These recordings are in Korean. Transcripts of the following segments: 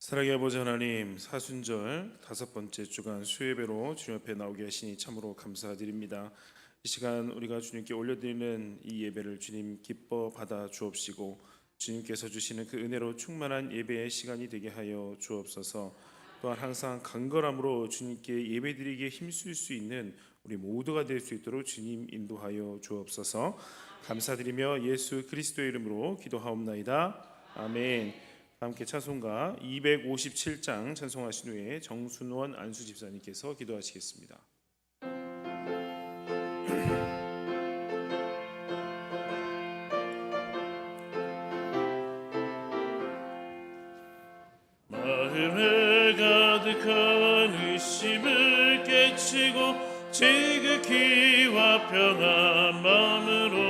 사랑의 아버지 하나님, 사순절 5번째 주간 수예배로 주님 앞에 나오게 하시니 참으로 감사드립니다. 이 시간 우리가 주님께 올려드리는 이 예배를 주님 기뻐 받아 주옵시고, 주님께서 주시는 그 은혜로 충만한 예배의 시간이 되게 하여 주옵소서. 또한 항상 간절함으로 주님께 예배드리기에 힘쓸 수 있는 우리 모두가 될 수 있도록 주님 인도하여 주옵소서. 감사드리며 예수 그리스도의 이름으로 기도하옵나이다. 아멘. 함께 찬송가 257장 찬송하신 후에 정순원 안수 집사님께서 기도하시겠습니다. 마음에 가득한 의심을 깨치고 지극히와 평안 마음으로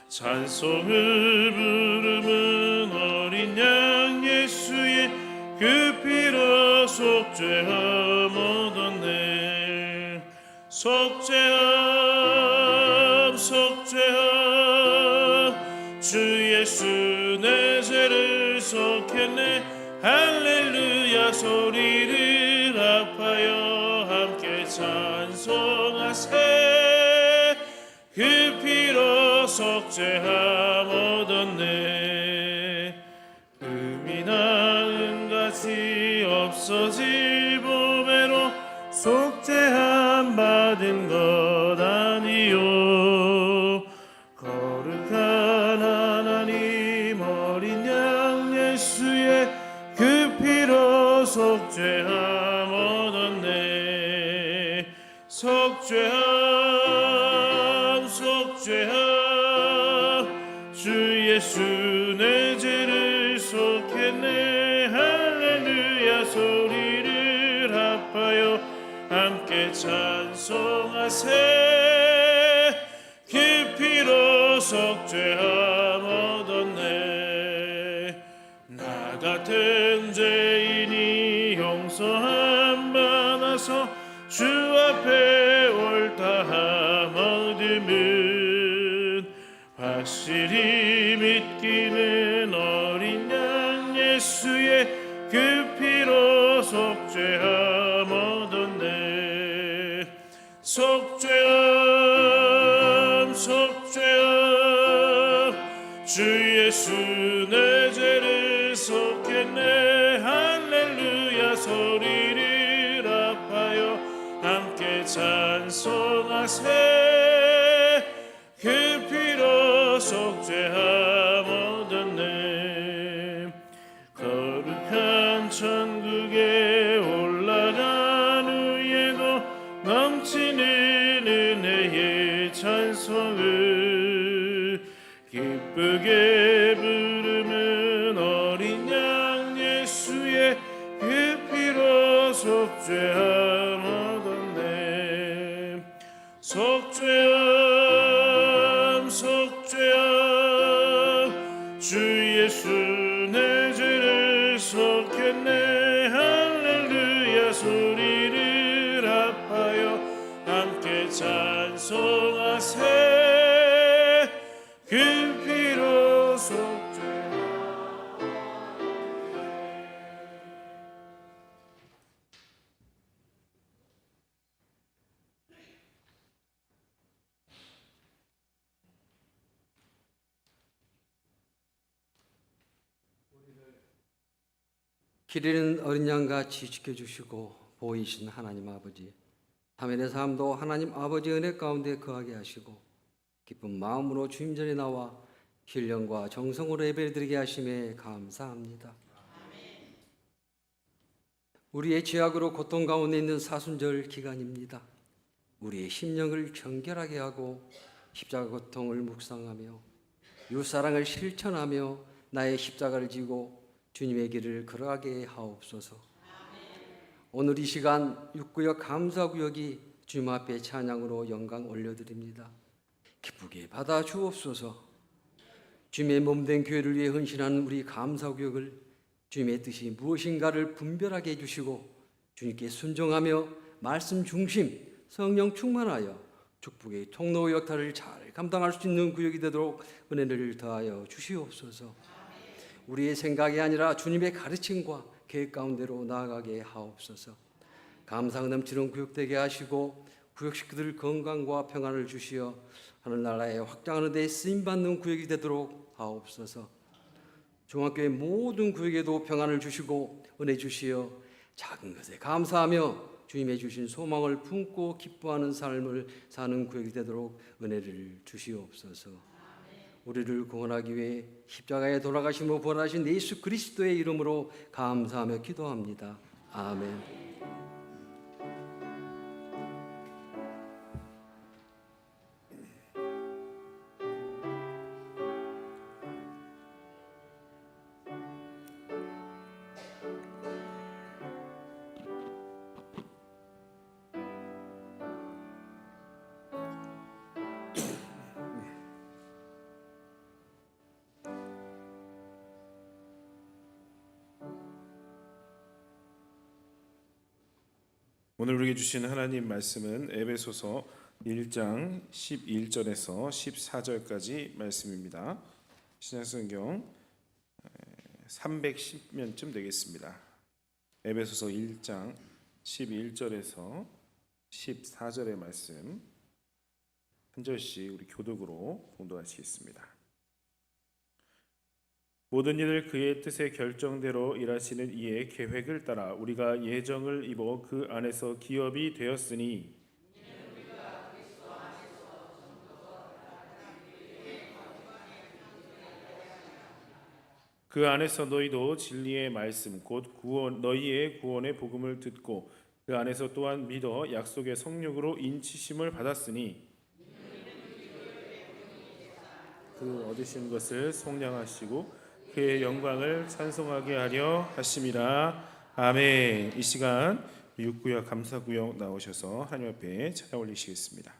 찬송을 부르는 어린 양 예수의 그 피로 속죄함 얻었네. 속죄함 속죄함 주 예수 내 죄를 속했네. 할렐루야 소리를 합하여 함께 찬송하세. 그 피로 속죄함 얻었네. 금이나 은같이 없어질 보배로 속죄함 받은 것 아니요. 거룩한 하나님 어린 양 예수의 그 피로 속죄함 얻었네. 속죄함 속죄함 주 예수 내 죄를 속했네. 할렐루야 소리를 합하여 함께 찬송하세. 그 피로 속죄함 얻었네. 나 같은 죄인이 용서함 받아서 주 앞에 옳다함 얻으면 확실히 믿기는 어린 양 예수의 그 피로 속죄함 얻었네. 속죄함 속죄함 주 예수 내 죄를 속했네. 할렐루야 소리를 합하여 함께 찬송하세. 그 피로 속죄함 얻었네. 거룩한 천국에 올라간 후에도 넘치는 은혜의 찬송을 기쁘게 부르는 어린 양 예수의 그 피로 속죄함 얻었네. 속죄함 속죄함 주 예수 내 죄를 속했네. 할렐루야 소리를 합하여 함께 찬송하세. 그 피로 속죄함. 길 잃은 어린 양같이 지켜주시고 보이신 하나님 아버지, 화면의 삶도 하나님 아버지 은혜 가운데 거하게 하시고 기쁜 마음으로 주님 전에 나와 신령과 정성으로 예배드리게 하심에 감사합니다. 우리의 죄악으로 고통 가운데 있는 사순절 기간입니다. 우리의 심령을 정결하게 하고 십자가 고통을 묵상하며 이웃사랑을 실천하며 나의 십자가를 지고 주님의 길을 걸어가게 하옵소서. 오늘 이 시간 육구역 감사구역이 주님 앞에 찬양으로 영광 올려드립니다. 기쁘게 받아 주옵소서. 주님의 몸된 교회를 위해 헌신하는 우리 감사구역을 주님의 뜻이 무엇인가를 분별하게 해주시고 주님께 순종하며 말씀 중심 성령 충만하여 축복의 통로 역할을 잘 감당할 수 있는 구역이 되도록 은혜를 더하여 주시옵소서. 우리의 생각이 아니라 주님의 가르침과 계획 가운데로 나아가게 하옵소서. 감사가 넘치는 구역되게 하시고 구역 식구들 건강과 평안을 주시어 하늘나라에 확장하는 데 쓰임받는 구역이 되도록 하옵소서. 중앙교회 모든 구역에도 평안을 주시고 은혜 주시어 작은 것에 감사하며 주님의 주신 소망을 품고 기뻐하는 삶을 사는 구역이 되도록 은혜를 주시옵소서. 우리를 구원하기 위해 십자가에 돌아가심으로 부활하신 예수 그리스도의 이름으로 감사하며 기도합니다. 아멘. 오늘 우리에게 주신 하나님 말씀은 에베소서 1장 11절에서 14절까지 말씀입니다. 신약성경 310면쯤 되겠습니다. 에베소서 1장 11절에서 14절의 말씀 한 절씩 우리 교독으로 봉독하시겠습니다. 모든 일을 그의 뜻의 결정대로 일하시는 이의 계획을 따라 우리가 예정을 입어 그 안에서 기업이 되었으니 그 안에서 너희도 진리의 말씀 곧 구원 너희의 구원의 복음을 듣고 그 안에서 또한 믿어 약속의 성령으로 인치심을 받았으니 그 얻으신 것을 속량하시고 그의 영광을 찬송하게 하려 하심이라. 아멘. 이 시간 육구역 감사구역 나오셔서 하나님 앞에 찾아 올리시겠습니다.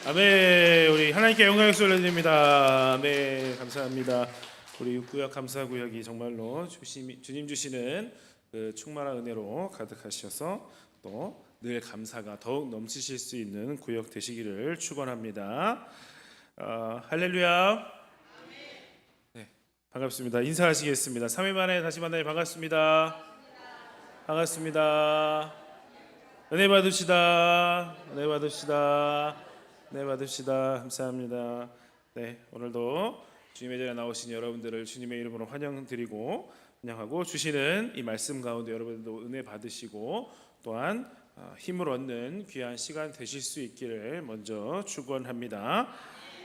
아멘. 우리 하나님께 영광의 소리 올려드립니다. 아멘. 감사합니다. 우리 육구역 감사구역이 정말로 주님 주시는 그 충만한 은혜로 가득하셔서 또 늘 감사가 더욱 넘치실 수 있는 구역 되시기를 축원합니다. 할렐루야. 네, 반갑습니다. 인사하시겠습니다. 3일 만에 다시 만나니 반갑습니다. 반갑습니다. 은혜 받으시다. 은혜 받으시다. 네, 받으시다. 감사합니다. 네, 오늘도 주님의 자리에 나오신 여러분들을 주님의 이름으로 환영드리고 환영하고 주시는 이 말씀 가운데 여러분들도 은혜 받으시고 또한 힘을 얻는 귀한 시간 되실 수 있기를 먼저 축원합니다.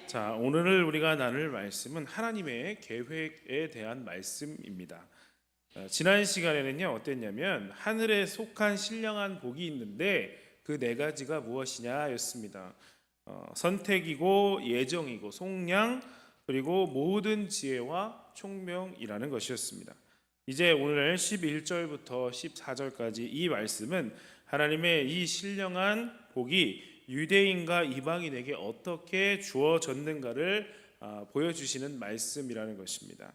자, 오늘 우리가 나눌 말씀은 하나님의 계획에 대한 말씀입니다. 지난 시간에는요 어땠냐면 하늘에 속한 신령한 복이 있는데 그 네 가지가 무엇이냐였습니다. 선택이고 예정이고 속량 그리고 모든 지혜와 총명이라는 것이었습니다. 이제 오늘 11절부터 14절까지 이 말씀은 하나님의 이 신령한 복이 유대인과 이방인에게 어떻게 주어졌는가를 보여주시는 말씀이라는 것입니다.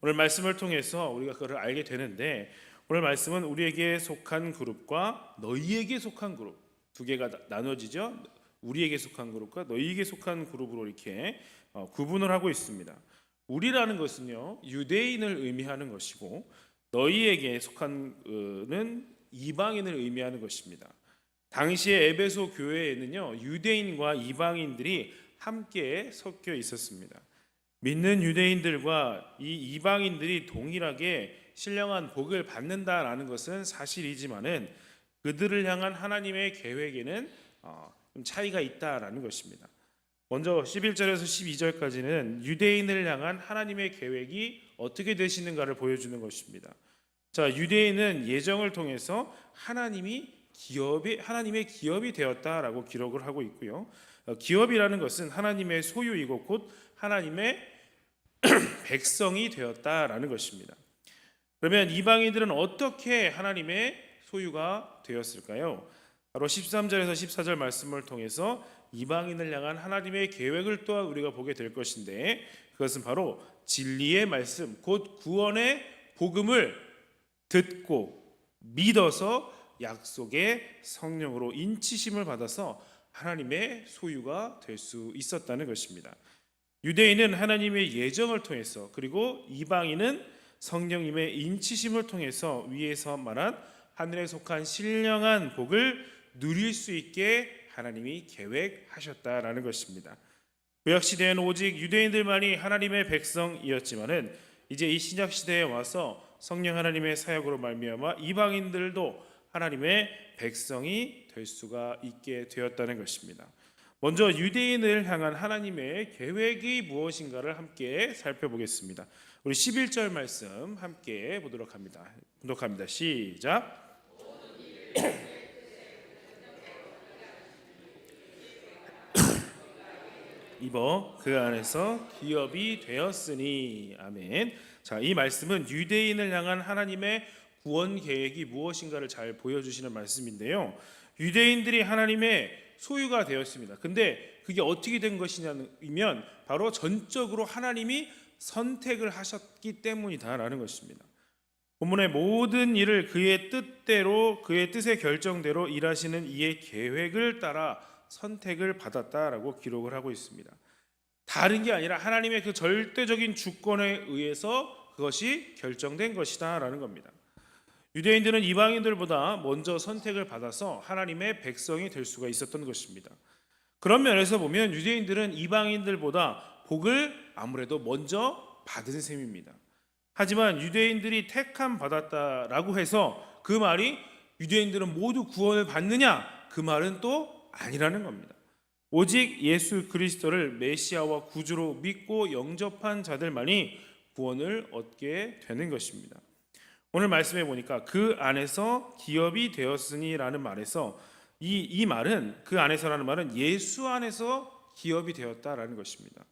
오늘 말씀을 통해서 우리가 그걸 알게 되는데 오늘 말씀은 우리에게 속한 그룹과 너희에게 속한 그룹 두 개가 나눠지죠. 우리에게 속한 그룹과 너희에게 속한 그룹으로 이렇게 구분을 하고 있습니다. 우리라는 것은요 유대인을 의미하는 것이고 너희에게 속한는 이방인을 의미하는 것입니다. 당시에 에베소 교회에는요 유대인과 이방인들이 함께 섞여 있었습니다. 믿는 유대인들과 이 이방인들이 동일하게 신령한 복을 받는다라는 것은 사실이지만은 그들을 향한 하나님의 계획에는 좀 차이가 있다라는 것입니다. 먼저 11절에서 12절까지는 유대인을 향한 하나님의 계획이 어떻게 되시는가를 보여주는 것입니다. 자, 유대인은 예정을 통해서 하나님의 기업이 되었다라고 기록을 하고 있고요. 기업이라는 것은 하나님의 소유이고 곧 하나님의 백성이 되었다라는 것입니다. 그러면 이방인들은 어떻게 하나님의 소유가 되었을까요? 바로 13절에서 14절 말씀을 통해서 이방인을 향한 하나님의 계획을 또한 우리가 보게 될 것인데 그것은 바로 진리의 말씀 곧 구원의 복음을 듣고 믿어서 약속의 성령으로 인치심을 받아서 하나님의 소유가 될 수 있었다는 것입니다. 유대인은 하나님의 예정을 통해서 그리고 이방인은 성령님의 인치심을 통해서 위에서 말한 하늘에 속한 신령한 복을 누릴 수 있게 하나님이 계획하셨다라는 것입니다. 구약 시대에는 오직 유대인들만이 하나님의 백성이었지만은 이제 이 신약 시대에 와서 성령 하나님의 사역으로 말미암아 이방인들도 하나님의 백성이 될 수가 있게 되었다는 것입니다. 먼저 유대인을 향한 하나님의 계획이 무엇인가를 함께 살펴보겠습니다. 우리 11절 말씀 함께 보도록 합니다. 분독합니다. 시작. 입어 그 안에서 기업이 되었으니 아멘. 자, 이 말씀은 유대인을 향한 하나님의 구원 계획이 무엇인가를 잘 보여주시는 말씀인데요. 유대인들이 하나님의 소유가 되었습니다. 근데 그게 어떻게 된 것이냐면 바로 전적으로 하나님이 선택을 하셨기 때문이다라는 것입니다. 본문의 모든 일을 그의 뜻대로 그의 뜻의 결정대로 일하시는 이의 계획을 따라 선택을 받았다라고 기록을 하고 있습니다. 다른 게 아니라 하나님의 그 절대적인 주권에 의해서 그것이 결정된 것이다라는 겁니다. 유대인들은 이방인들보다 먼저 선택을 받아서 하나님의 백성이 될 수가 있었던 것입니다. 그런 면에서 보면 유대인들은 이방인들보다 복을 아무래도 먼저 받은 셈입니다. 하지만 유대인들이 택함 받았다라고 해서 그 말이 유대인들은 모두 구원을 받느냐? 그 말은 또 아니라는 겁니다. 오직 예수 그리스도를 메시아와 구주로 믿고 영접한 자들만이 구원을 얻게 되는 것입니다. 오늘 말씀해 보니까 그 안에서 기업이 되었으니라는 말에서 이 말은 그 안에서라는 말은 예수 안에서 기업이 되었다라는 것입니다.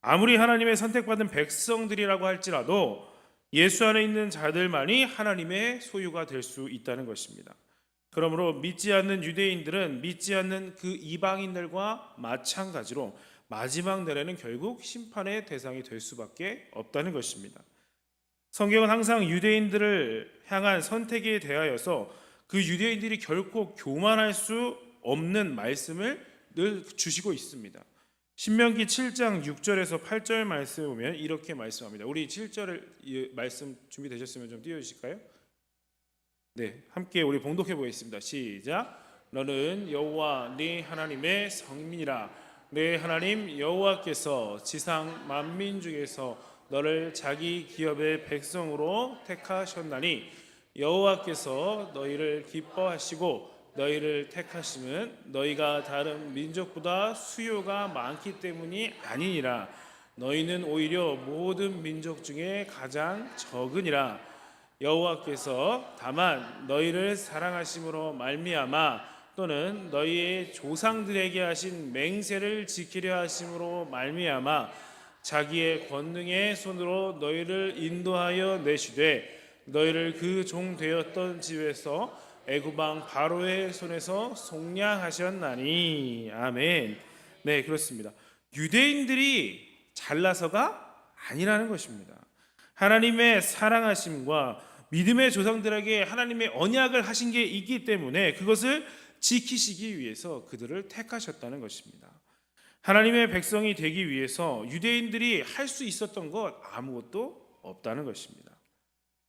아무리 하나님의 선택받은 백성들이라고 할지라도 예수 안에 있는 자들만이 하나님의 소유가 될 수 있다는 것입니다. 그러므로 믿지 않는 유대인들은 믿지 않는 그 이방인들과 마찬가지로 마지막 날에는 결국 심판의 대상이 될 수밖에 없다는 것입니다. 성경은 항상 유대인들을 향한 선택에 대하여서 그 유대인들이 결코 교만할 수 없는 말씀을 늘 주시고 있습니다. 신명기 7장 6절에서 8절 말씀에 보면 이렇게 말씀합니다. 우리 7절 말씀 준비되셨으면 좀 띄워주실까요? 네, 함께 우리 봉독해 보겠습니다. 시작. 너는 여호와 네 하나님의 성민이라. 네 하나님 여호와께서 지상 만민 중에서 너를 자기 기업의 백성으로 택하셨나니 여호와께서 너희를 기뻐하시고 너희를 택하심은 너희가 다른 민족보다 수요가 많기 때문이 아니니라. 너희는 오히려 모든 민족 중에 가장 적으니라. 여호와께서 다만 너희를 사랑하심으로 말미암아 또는 너희의 조상들에게 하신 맹세를 지키려 하심으로 말미암아 자기의 권능의 손으로 너희를 인도하여 내시되 너희를 그 종 되었던 집에서 애굽 왕 바로의 손에서 속량하셨나니. 아멘. 네, 그렇습니다. 유대인들이 잘나서가 아니라는 것입니다. 하나님의 사랑하심과 믿음의 조상들에게 하나님의 언약을 하신 게 있기 때문에 그것을 지키시기 위해서 그들을 택하셨다는 것입니다. 하나님의 백성이 되기 위해서 유대인들이 할 수 있었던 것 아무것도 없다는 것입니다.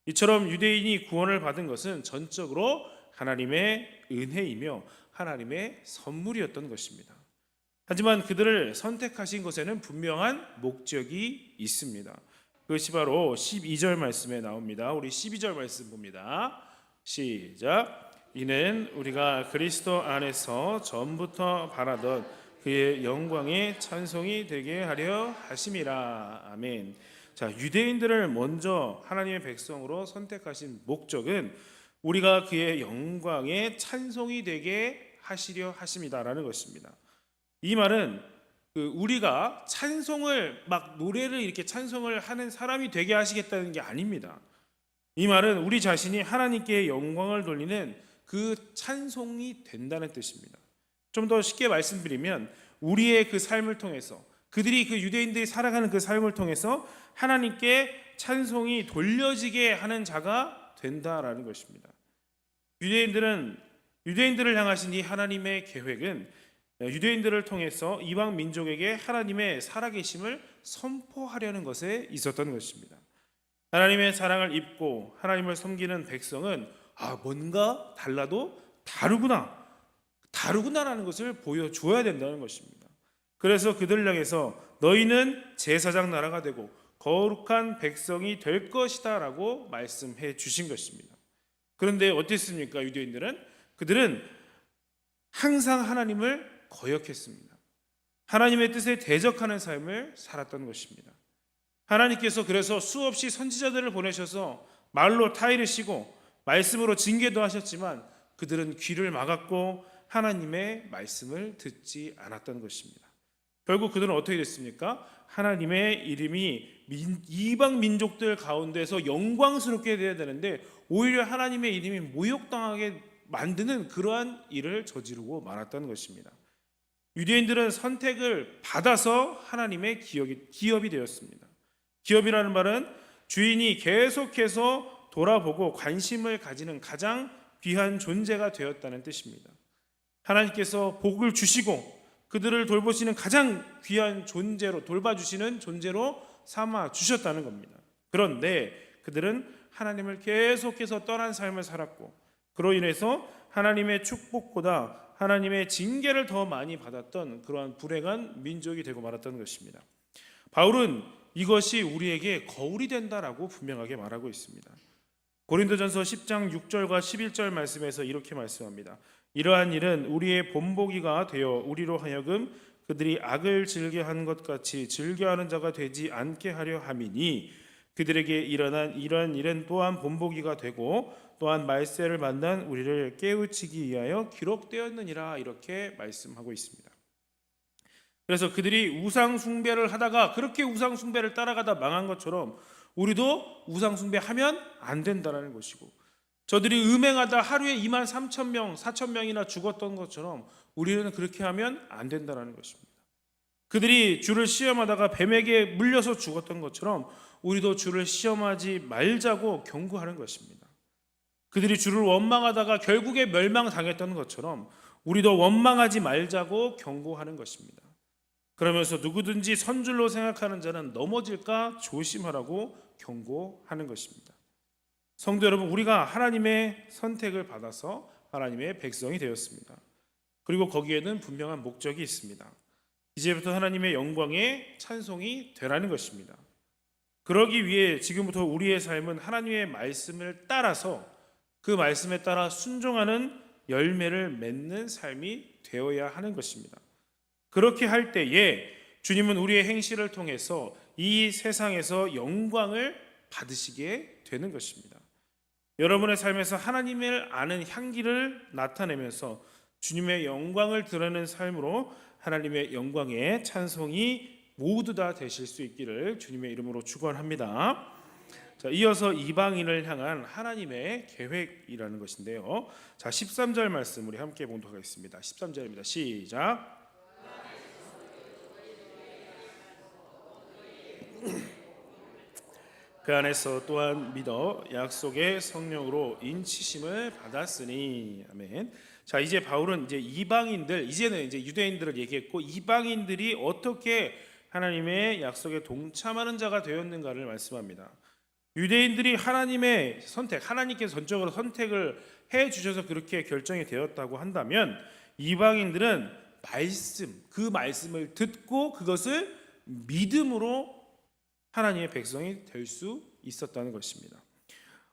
이처럼 유대인이 구원을 받은 것은 전적으로 하나님의 은혜이며 하나님의 선물이었던 것입니다. 하지만 그들을 선택하신 것에는 분명한 목적이 있습니다. 그것이 바로 12절 말씀에 나옵니다. 우리 12절 말씀 봅니다. 시작. 이는 우리가 그리스도 안에서 전부터 바라던 그의 영광의 찬송이 되게 하려 하심이라. 아멘. 자, 유대인들을 먼저 하나님의 백성으로 선택하신 목적은 우리가 그의 영광의 찬송이 되게 하시려 하심이다라는 것입니다. 이 말은 우리가 찬송을 막 노래를 이렇게 찬송을 하는 사람이 되게 하시겠다는 게 아닙니다. 이 말은 우리 자신이 하나님께 영광을 돌리는 그 찬송이 된다는 뜻입니다. 좀 더 쉽게 말씀드리면 우리의 그 삶을 통해서 그들이 그 유대인들이 살아가는 그 삶을 통해서 하나님께 찬송이 돌려지게 하는 자가 된다라는 것입니다. 유대인들을 향하신 이 하나님의 계획은 유대인들을 통해서 이방 민족에게 하나님의 살아계심을 선포하려는 것에 있었던 것입니다. 하나님의 사랑을 입고 하나님을 섬기는 백성은 뭔가 달라도 다르구나라는 것을 보여줘야 된다는 것입니다. 그래서 그들을 향해서 너희는 제사장 나라가 되고 거룩한 백성이 될 것이다 라고 말씀해 주신 것입니다. 그런데 어땠습니까? 그들은 항상 하나님을 거역했습니다. 하나님의 뜻에 대적하는 삶을 살았던 것입니다. 하나님께서 그래서 수없이 선지자들을 보내셔서 말로 타이르시고 말씀으로 징계도 하셨지만 그들은 귀를 막았고 하나님의 말씀을 듣지 않았던 것입니다. 결국 그들은 어떻게 됐습니까? 하나님의 이름이 이방 민족들 가운데서 영광스럽게 되어야 되는데 오히려 하나님의 이름이 모욕당하게 만드는 그러한 일을 저지르고 말았다는 것입니다. 유대인들은 선택을 받아서 하나님의 기업이 되었습니다. 기업이라는 말은 주인이 계속해서 돌아보고 관심을 가지는 가장 귀한 존재가 되었다는 뜻입니다. 하나님께서 복을 주시고 그들을 돌보시는 가장 귀한 존재로 돌봐주시는 존재로 삼아 주셨다는 겁니다. 그런데 그들은 하나님을 계속해서 떠난 삶을 살았고 그로 인해서 하나님의 축복보다 하나님의 징계를 더 많이 받았던 그러한 불행한 민족이 되고 말았던 것입니다. 바울은 이것이 우리에게 거울이 된다라고 분명하게 말하고 있습니다. 고린도전서 10장 6절과 11절 말씀에서 이렇게 말씀합니다. 이러한 일은 우리의 본보기가 되어 우리로 하여금 그들이 악을 즐겨하는 것 같이 즐겨하는 자가 되지 않게 하려 함이니 그들에게 일어난 이러한 일은 또한 본보기가 되고 또한 말세를 만난 우리를 깨우치기 위하여 기록되었느니라 이렇게 말씀하고 있습니다. 그래서 그들이 우상 숭배를 하다가 그렇게 우상 숭배를 따라가다 망한 것처럼 우리도 우상 숭배하면 안 된다는 것이고 저들이 음행하다 하루에 2만 3천 명, 4천 명이나 죽었던 것처럼 우리는 그렇게 하면 안 된다는 것입니다. 그들이 주를 시험하다가 뱀에게 물려서 죽었던 것처럼 우리도 주를 시험하지 말자고 경고하는 것입니다. 그들이 주를 원망하다가 결국에 멸망당했던 것처럼 우리도 원망하지 말자고 경고하는 것입니다. 그러면서 누구든지 선줄로 생각하는 자는 넘어질까 조심하라고 경고하는 것입니다. 성도 여러분, 우리가 하나님의 선택을 받아서 하나님의 백성이 되었습니다. 그리고 거기에는 분명한 목적이 있습니다. 이제부터 하나님의 영광에 찬송이 되라는 것입니다. 그러기 위해 지금부터 우리의 삶은 하나님의 말씀을 따라서 그 말씀에 따라 순종하는 열매를 맺는 삶이 되어야 하는 것입니다. 그렇게 할 때에 주님은 우리의 행실을 통해서 이 세상에서 영광을 받으시게 되는 것입니다. 여러분의 삶에서 하나님을 아는 향기를 나타내면서 주님의 영광을 드러내는 삶으로 하나님의 영광의 찬송이 모두 다 되실 수 있기를 주님의 이름으로 축원합니다. 자, 이어서 이방인을 향한 하나님의 계획이라는 것인데요. 자, 13절 말씀 우리 함께 보도록 하겠습니다. 13절입니다. 시작. 그 안에서 또한 믿어 약속의 성령으로 인치심을 받았으니. 아멘. 자, 이제 바울은 이제 이방인들, 이제는 이제 유대인들을 얘기했고 이방인들이 어떻게 하나님의 약속에 동참하는 자가 되었는가를 말씀합니다. 유대인들이 하나님의 선택, 하나님께서 전적으로 선택을 해 주셔서 그렇게 결정이 되었다고 한다면 이방인들은 말씀, 그 말씀을 듣고 그것을 믿음으로 하나님의 백성이 될 수 있었다는 것입니다.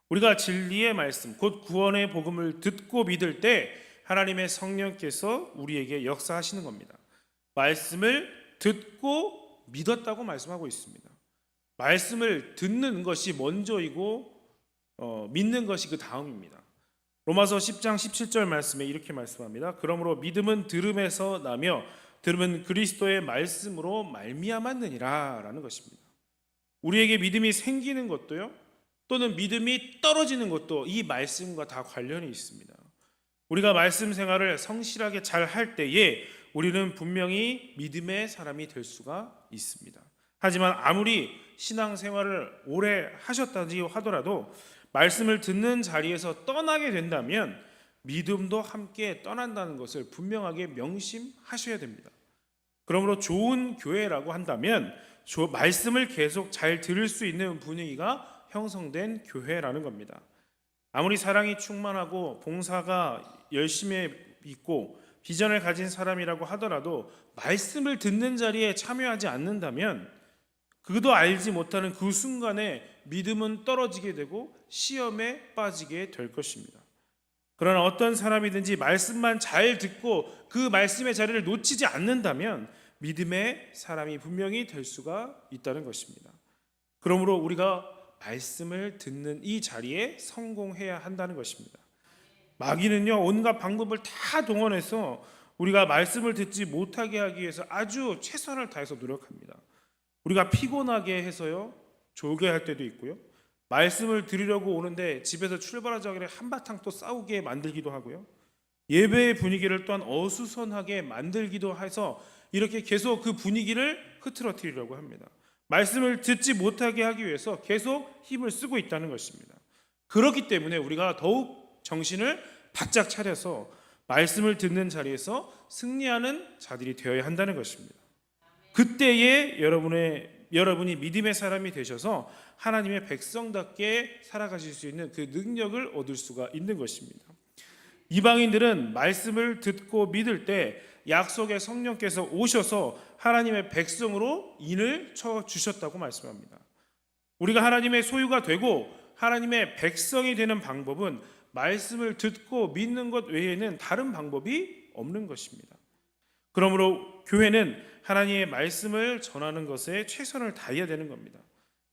우리가 진리의 말씀, 곧 구원의 복음을 듣고 믿을 때 하나님의 성령께서 우리에게 역사하시는 겁니다. 말씀을 듣고 믿었다고 말씀하고 있습니다. 말씀을 듣는 것이 먼저이고 믿는 것이 그 다음입니다. 로마서 10장 17절 말씀에 이렇게 말씀합니다. 그러므로 믿음은 들음에서 나며 들음은 그리스도의 말씀으로 말미암았느니라 라는 것입니다. 우리에게 믿음이 생기는 것도요, 또는 믿음이 떨어지는 것도 이 말씀과 다 관련이 있습니다. 우리가 말씀 생활을 성실하게 잘 할 때에 우리는 분명히 믿음의 사람이 될 수가 있습니다. 하지만 아무리 신앙 생활을 오래 하셨다지 하더라도 말씀을 듣는 자리에서 떠나게 된다면 믿음도 함께 떠난다는 것을 분명하게 명심하셔야 됩니다. 그러므로 좋은 교회라고 한다면 말씀을 계속 잘 들을 수 있는 분위기가 형성된 교회라는 겁니다. 아무리 사랑이 충만하고 봉사가 열심히 있고 비전을 가진 사람이라고 하더라도 말씀을 듣는 자리에 참여하지 않는다면 그도 알지 못하는 그 순간에 믿음은 떨어지게 되고 시험에 빠지게 될 것입니다. 그러나 어떤 사람이든지 말씀만 잘 듣고 그 말씀의 자리를 놓치지 않는다면 믿음의 사람이 분명히 될 수가 있다는 것입니다. 그러므로 우리가 말씀을 듣는 이 자리에 성공해야 한다는 것입니다. 마귀는요, 온갖 방법을 다 동원해서 우리가 말씀을 듣지 못하게 하기 위해서 아주 최선을 다해서 노력합니다. 우리가 피곤하게 해서요, 졸게 할 때도 있고요, 말씀을 드리려고 오는데 집에서 출발하기 전에 한바탕 또 싸우게 만들기도 하고요, 예배의 분위기를 또한 어수선하게 만들기도 해서 이렇게 계속 그 분위기를 흐트러뜨리려고 합니다. 말씀을 듣지 못하게 하기 위해서 계속 힘을 쓰고 있다는 것입니다. 그렇기 때문에 우리가 더욱 정신을 바짝 차려서 말씀을 듣는 자리에서 승리하는 자들이 되어야 한다는 것입니다. 그때에 여러분이 믿음의 사람이 되셔서 하나님의 백성답게 살아가실 수 있는 그 능력을 얻을 수가 있는 것입니다. 이방인들은 말씀을 듣고 믿을 때 약속의 성령께서 오셔서 하나님의 백성으로 인을 쳐 주셨다고 말씀합니다. 우리가 하나님의 소유가 되고 하나님의 백성이 되는 방법은 말씀을 듣고 믿는 것 외에는 다른 방법이 없는 것입니다. 그러므로 교회는 하나님의 말씀을 전하는 것에 최선을 다해야 되는 겁니다.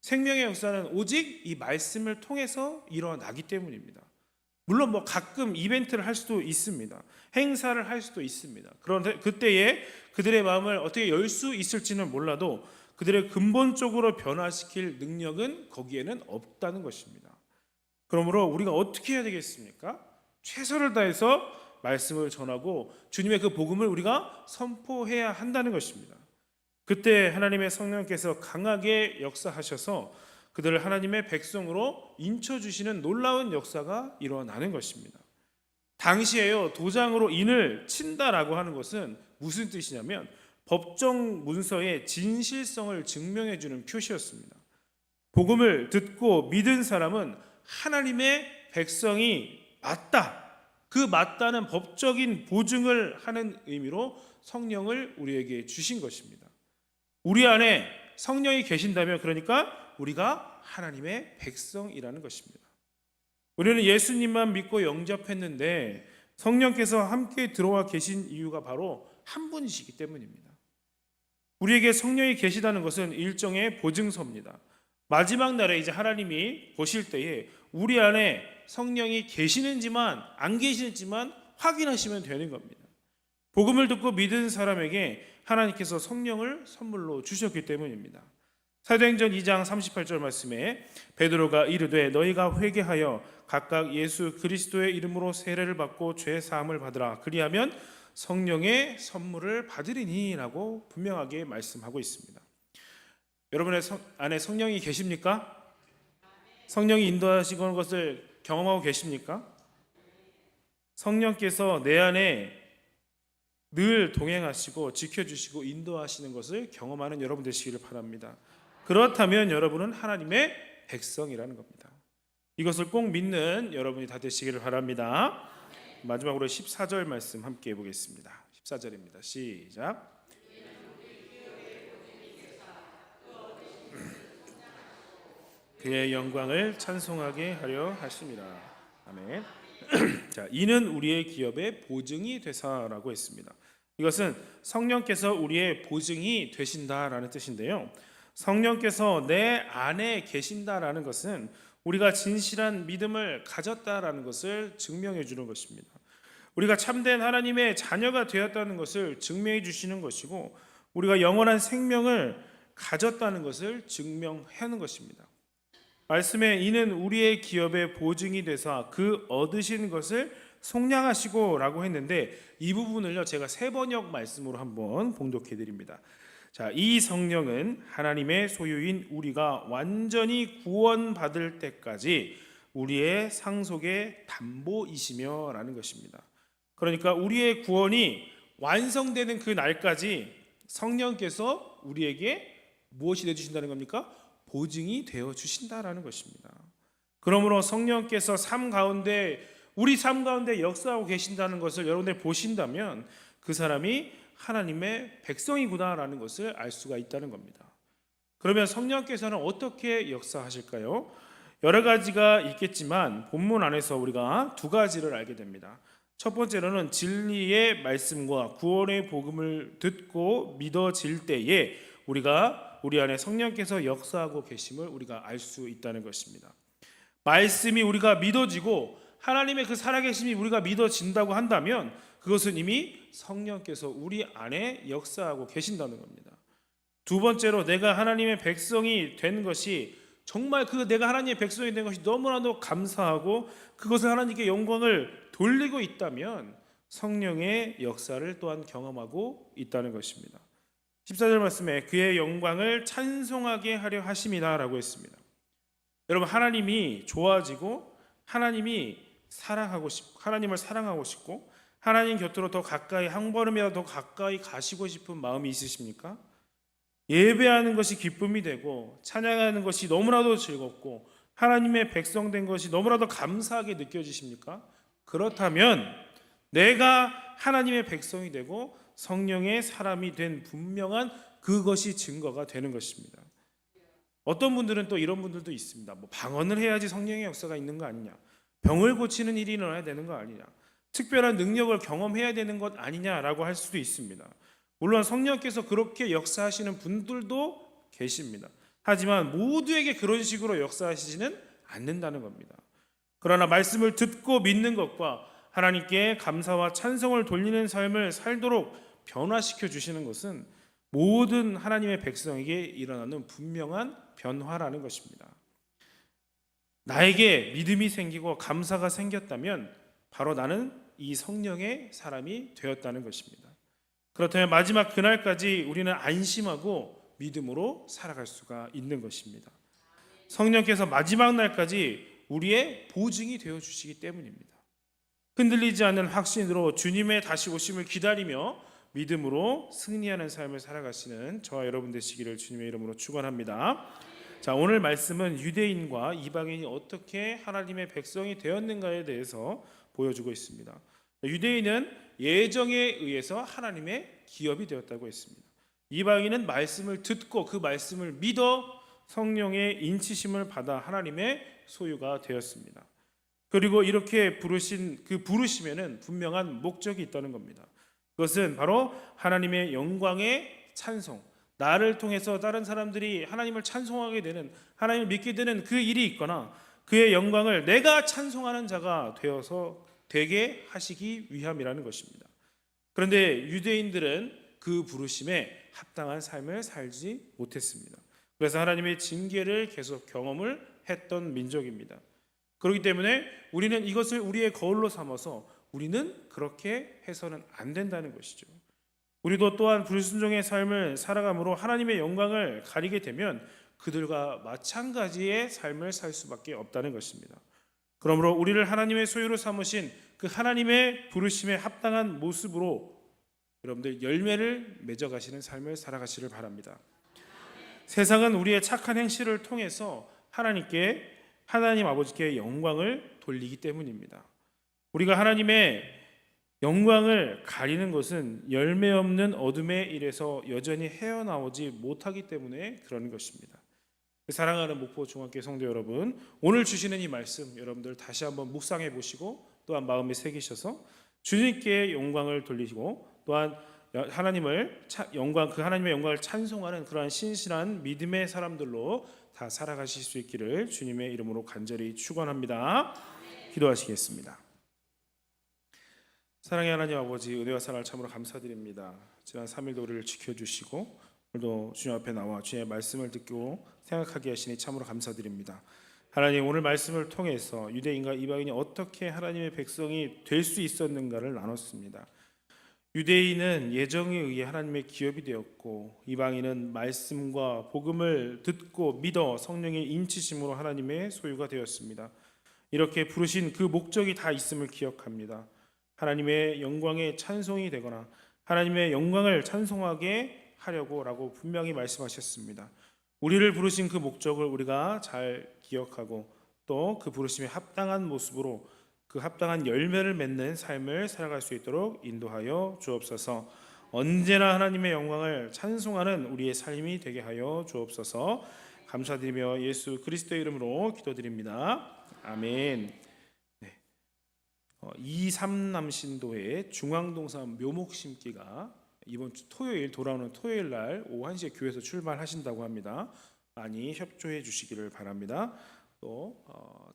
생명의 역사는 오직 이 말씀을 통해서 일어나기 때문입니다. 물론 가끔 이벤트를 할 수도 있습니다. 행사를 할 수도 있습니다. 그런데 그때에 그들의 마음을 어떻게 열 수 있을지는 몰라도 그들의 근본적으로 변화시킬 능력은 거기에는 없다는 것입니다. 그러므로 우리가 어떻게 해야 되겠습니까? 최선을 다해서 말씀을 전하고 주님의 그 복음을 우리가 선포해야 한다는 것입니다. 그때 하나님의 성령께서 강하게 역사하셔서 그들을 하나님의 백성으로 인쳐주시는 놀라운 역사가 일어나는 것입니다. 당시에요, 도장으로 인을 친다라고 하는 것은 무슨 뜻이냐면 법정 문서의 진실성을 증명해 주는 표시였습니다. 복음을 듣고 믿은 사람은 하나님의 백성이 맞다, 그 맞다는 법적인 보증을 하는 의미로 성령을 우리에게 주신 것입니다. 우리 안에 성령이 계신다면, 그러니까 우리가 하나님의 백성이라는 것입니다. 우리는 예수님만 믿고 영접했는데 성령께서 함께 들어와 계신 이유가 바로 한 분이시기 때문입니다. 우리에게 성령이 계시다는 것은 일종의 보증서입니다. 마지막 날에 이제 하나님이 보실 때에 우리 안에 성령이 계시는지만 안 계시는지만 확인하시면 되는 겁니다. 복음을 듣고 믿은 사람에게 하나님께서 성령을 선물로 주셨기 때문입니다. 사도행전 2장 38절 말씀에 베드로가 이르되 너희가 회개하여 각각 예수 그리스도의 이름으로 세례를 받고 죄 사함을 받으라, 그리하면 성령의 선물을 받으리니 라고 분명하게 말씀하고 있습니다. 여러분의 안에 성령이 계십니까? 성령이 인도하시는 것을 경험하고 계십니까? 성령께서 내 안에 늘 동행하시고 지켜주시고 인도하시는 것을 경험하는 여러분 되시기를 바랍니다. 그렇다면 여러분은 하나님의 백성이라는 겁니다. 이것을 꼭 믿는 여러분이 다 되시기를 바랍니다. 마지막으로 14절 말씀 함께 해보겠습니다. 14절입니다. 시작. 그의 영광을 찬송하게 하려 하심이라. 아멘. 자, 이는 우리의 기업의 보증이 되사라고 했습니다. 이것은 성령께서 우리의 보증이 되신다라는 뜻인데요. 성령께서 내 안에 계신다라는 것은 우리가 진실한 믿음을 가졌다라는 것을 증명해 주는 것입니다. 우리가 참된 하나님의 자녀가 되었다는 것을 증명해 주시는 것이고, 우리가 영원한 생명을 가졌다는 것을 증명하는 것입니다. 말씀에 이는 우리의 기업의 보증이 되사 그 얻으신 것을 속량하시고 라고 했는데, 이 부분을요 제가 세 번역 말씀으로 한번 봉독해 드립니다. 자, 이 성령은 하나님의 소유인 우리가 완전히 구원받을 때까지 우리의 상속의 담보이시며 라는 것입니다. 그러니까 우리의 구원이 완성되는 그 날까지 성령께서 우리에게 무엇이 되어주신다는 겁니까? 보증이 되어 주신다라는 것입니다. 그러므로 성령께서 우리 삶 가운데 역사하고 계신다는 것을 여러분들 보신다면 그 사람이 하나님의 백성이구나라는 것을 알 수가 있다는 겁니다. 그러면 성령께서는 어떻게 역사하실까요? 여러 가지가 있겠지만 본문 안에서 우리가 두 가지를 알게 됩니다. 첫 번째로는 진리의 말씀과 구원의 복음을 듣고 믿어질 때에 우리 안에 성령께서 역사하고 계심을 우리가 알 수 있다는 것입니다. 말씀이 우리가 믿어지고 하나님의 그 살아계심이 우리가 믿어진다고 한다면 그것은 이미 성령께서 우리 안에 역사하고 계신다는 겁니다. 두 번째로 내가 하나님의 백성이 된 것이 정말 내가 하나님의 백성이 된 것이 너무나도 감사하고 그것을 하나님께 영광을 돌리고 있다면 성령의 역사를 또한 경험하고 있다는 것입니다. 14절 말씀에 그의 영광을 찬송하게 하려 하심이다 라고 했습니다. 여러분, 하나님이 좋아지고 하나님을 사랑하고 싶고 하나님 곁으로 더 가까이 한 걸음이라도 더 가까이 가시고 싶은 마음이 있으십니까? 예배하는 것이 기쁨이 되고 찬양하는 것이 너무나도 즐겁고 하나님의 백성 된 것이 너무나도 감사하게 느껴지십니까? 그렇다면 내가 하나님의 백성이 되고 성령의 사람이 된 분명한 그것이 증거가 되는 것입니다. 어떤 분들은 또 이런 분들도 있습니다. 방언을 해야지 성령의 역사가 있는 거 아니냐, 병을 고치는 일이 일어나야 되는 거 아니냐, 특별한 능력을 경험해야 되는 것 아니냐라고 할 수도 있습니다. 물론 성령께서 그렇게 역사하시는 분들도 계십니다. 하지만 모두에게 그런 식으로 역사하시지는 않는다는 겁니다. 그러나 말씀을 듣고 믿는 것과 하나님께 감사와 찬송을 돌리는 삶을 살도록 변화시켜 주시는 것은 모든 하나님의 백성에게 일어나는 분명한 변화라는 것입니다. 나에게 믿음이 생기고 감사가 생겼다면 바로 나는 이 성령의 사람이 되었다는 것입니다. 그렇다면 마지막 그날까지 우리는 안심하고 믿음으로 살아갈 수가 있는 것입니다. 성령께서 마지막 날까지 우리의 보증이 되어 주시기 때문입니다. 흔들리지 않는 확신으로 주님의 다시 오심을 기다리며 믿음으로 승리하는 삶을 살아가시는 저와 여러분 되시기를 주님의 이름으로 축원합니다. 자, 오늘 말씀은 유대인과 이방인이 어떻게 하나님의 백성이 되었는가에 대해서 보여주고 있습니다. 유대인은 예정에 의해서 하나님의 기업이 되었다고 했습니다. 이방인은 말씀을 듣고 그 말씀을 믿어 성령의 인치심을 받아 하나님의 소유가 되었습니다. 그리고 이렇게 부르신 그 부르심에는 분명한 목적이 있다는 겁니다. 그것은 바로 하나님의 영광의 찬송, 나를 통해서 다른 사람들이 하나님을 찬송하게 되는, 하나님을 믿게 되는 그 일이 있거나 그의 영광을 내가 찬송하는 자가 되어서 되게 하시기 위함이라는 것입니다. 그런데 유대인들은 그 부르심에 합당한 삶을 살지 못했습니다. 그래서 하나님의 징계를 계속 경험을 했던 민족입니다. 그렇기 때문에 우리는 이것을 우리의 거울로 삼아서 우리는 그렇게 해서는 안 된다는 것이죠. 우리도 또한 불순종의 삶을 살아감으로 하나님의 영광을 가리게 되면 그들과 마찬가지의 삶을 살 수밖에 없다는 것입니다. 그러므로 우리를 하나님의 소유로 삼으신 그 하나님의 부르심에 합당한 모습으로 여러분들 열매를 맺어가시는 삶을 살아가시를 바랍니다. 세상은 우리의 착한 행실을 통해서 하나님 아버지께 영광을 돌리기 때문입니다. 우리가 하나님의 영광을 가리는 것은 열매 없는 어둠의 일에서 여전히 헤어나오지 못하기 때문에 그런 것입니다. 사랑하는 목포 중학교 성도 여러분, 오늘 주시는 이 말씀 여러분들 다시 한번 묵상해 보시고 또한 마음에 새기셔서 주님께 영광을 돌리시고 또한 하나님의 영광을 찬송하는 그러한 신실한 믿음의 사람들로 다 살아가실 수 있기를 주님의 이름으로 간절히 축원합니다. 기도하시겠습니다. 사랑의 하나님 아버지, 은혜와 사랑을 참으로 감사드립니다. 지난 3일도 우리를 지켜주시고 오늘도 주님 앞에 나와 주님의 말씀을 듣고 생각하게 하시니 참으로 감사드립니다. 하나님, 오늘 말씀을 통해서 유대인과 이방인이 어떻게 하나님의 백성이 될 수 있었는가를 나눴습니다. 유대인은 예정에 의해 하나님의 기업이 되었고 이방인은 말씀과 복음을 듣고 믿어 성령의 인치심으로 하나님의 소유가 되었습니다. 이렇게 부르신 그 목적이 다 있음을 기억합니다. 하나님의 영광의 찬송이 되거나 하나님의 영광을 찬송하게 하려고 분명히 말씀하셨습니다. 우리를 부르신 그 목적을 우리가 잘 기억하고 또 그 부르심에 합당한 모습으로 그 합당한 열매를 맺는 삶을 살아갈 수 있도록 인도하여 주옵소서. 언제나 하나님의 영광을 찬송하는 우리의 삶이 되게 하여 주옵소서. 감사드리며 예수 그리스도의 이름으로 기도드립니다. 아멘. 2.3남신도의 중앙동산 묘목 심기가 이번 주 토요일 돌아오는 토요일 날 오후 1시에 교회에서 출발하신다고 합니다. 많이 협조해 주시기를 바랍니다. 또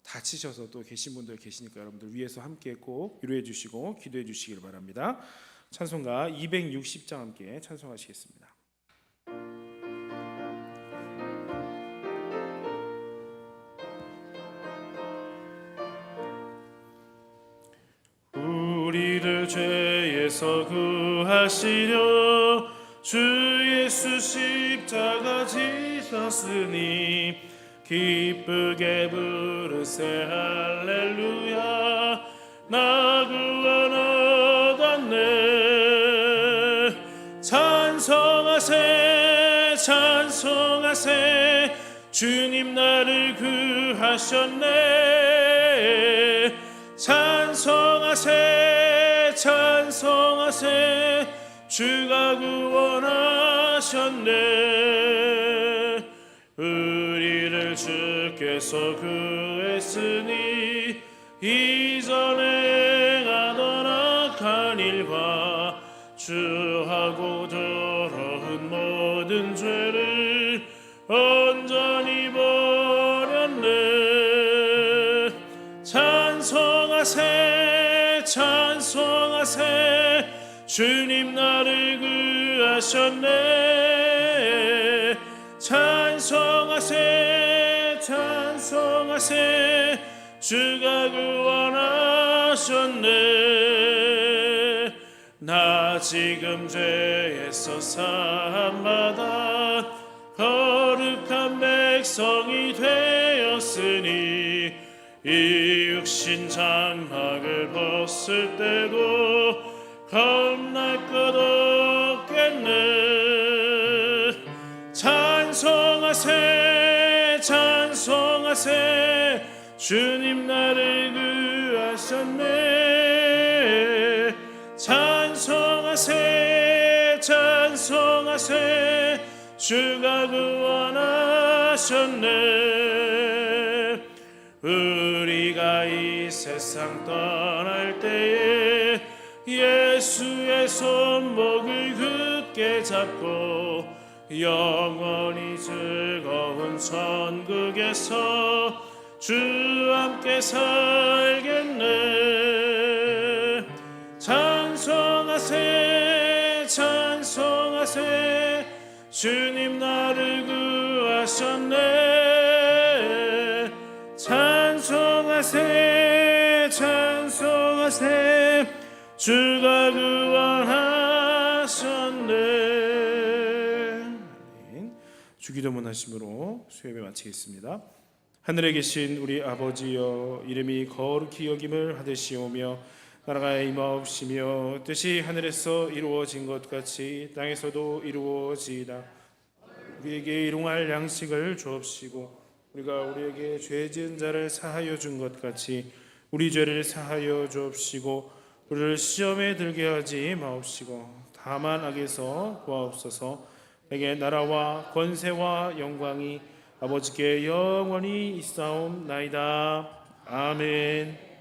다치셔서 또 계신 분들 계시니까 여러분들 위에서 함께 꼭 위로해 주시고 기도해 주시기를 바랍니다. 찬송가 260장 함께 찬송하시겠습니다. 우리를 죄에서 구하시려 주 예수 십자가 지셨으니 기쁘게 부르세 할렐루야 나 구원 얻었네. 찬송하세 찬송하세 주님 나를 구하셨네. 찬송하세 찬송하세 주가 구원하셨네. 우리를 주께서 구했으니 이전에 행하던 악한 일과 주하고 더러운 모든 죄를 온전히 버렸네. 찬송하세 찬송하세 주님 나를 구하셨네. 찬송하세 찬송하세 주가 구원하셨네. 나 지금 죄에서 사함받아 거룩한 백성이 되었으니 이 육신 장막을 벗을 때도 겁날 것 없겠네. 찬송하세 찬송하세 주님 나를 구하셨네. 찬송하세 찬송하세 주가 구원하셨네. 우리가 이 세상 떠날 때에 예수의 손목을 굳게 잡고 영원히 즐거운 천국에서 주 함께 살겠네. 찬송하세 찬송하세 주님 나를 구하셨네. 찬송하세 찬송하세 주가 구원하셨네. 아멘. 주기도문 하심으로 수요예배 마치겠습니다. 하늘에 계신 우리 아버지여, 이름이 거룩히 여김을 받으시오며 나라가 임하옵시며 뜻이 하늘에서 이루어진 것 같이 땅에서도 이루어지이다. 우리에게 일용할 양식을 주옵시고 우리가 우리에게 죄 지은 자를 사하여 준 것 같이 우리 죄를 사하여 주옵시고 우리를 시험에 들게 하지 마옵시고 다만 악에서 구하옵소서. 내게 나라와 권세와 영광이 아버지께 영원히 있사옵나이다. 아멘.